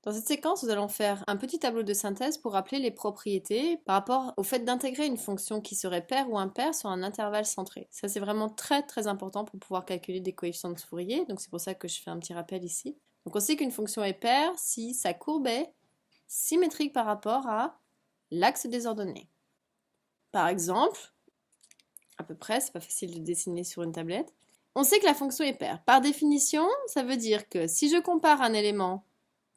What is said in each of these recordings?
Dans cette séquence, nous allons faire un petit tableau de synthèse pour rappeler les propriétés par rapport au fait d'intégrer une fonction qui serait paire ou impaire sur un intervalle centré. Ça, c'est vraiment très important pour pouvoir calculer des coefficients de Fourier, donc c'est pour ça que je fais un petit rappel ici. Donc on sait qu'une fonction est paire si sa courbe est symétrique par rapport à l'axe des ordonnées. Par exemple, à peu près, c'est pas facile de dessiner sur une tablette, on sait que la fonction est paire. Par définition, ça veut dire que si je compare un élément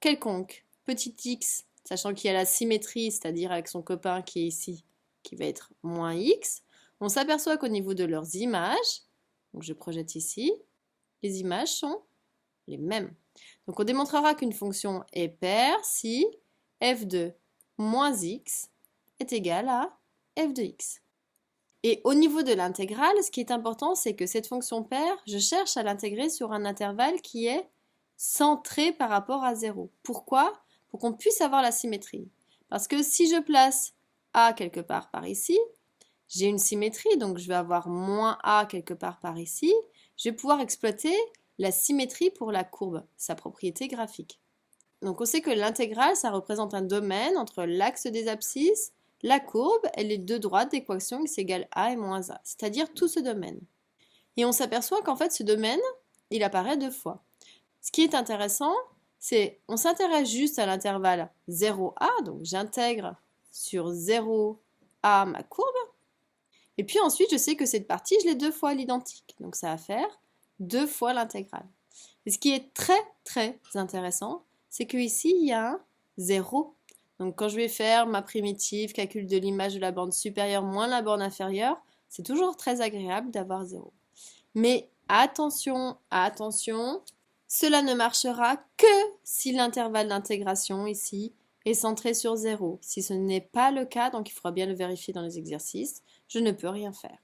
quelconque, petit x, sachant qu'il y a la symétrie, c'est-à-dire avec son copain qui est ici, qui va être moins x, on s'aperçoit qu'au niveau de leurs images, donc je projette ici, les images sont les mêmes. Donc on démontrera qu'une fonction est paire si f de moins x est égal à f de x. Et au niveau de l'intégrale, ce qui est important, c'est que cette fonction paire, je cherche à l'intégrer sur un intervalle qui est centré par rapport à 0. Pourquoi? Pour qu'on puisse avoir la symétrie. Parce que si je place a quelque part par ici, j'ai une symétrie, donc je vais avoir moins a quelque part par ici. Je vais pouvoir exploiter la symétrie pour la courbe, sa propriété graphique. Donc on sait que l'intégrale, ça représente un domaine entre l'axe des abscisses, la courbe et les deux droites d'équation x égale a et moins a, c'est-à-dire tout ce domaine. Et on s'aperçoit qu'en fait ce domaine, il apparaît deux fois. Ce qui est intéressant, c'est on s'intéresse juste à l'intervalle 0a, donc j'intègre sur 0a ma courbe, et puis ensuite je sais que cette partie, je l'ai deux fois à l'identique, donc ça va faire deux fois l'intégrale. Et ce qui est très intéressant, c'est qu'ici il y a un 0. Donc quand je vais faire ma primitive, calcul de l'image de la borne supérieure moins la borne inférieure, c'est toujours très agréable d'avoir 0. Mais attention, cela ne marchera que si l'intervalle d'intégration ici est centré sur 0. Si ce n'est pas le cas, donc il faudra bien le vérifier dans les exercices, je ne peux rien faire.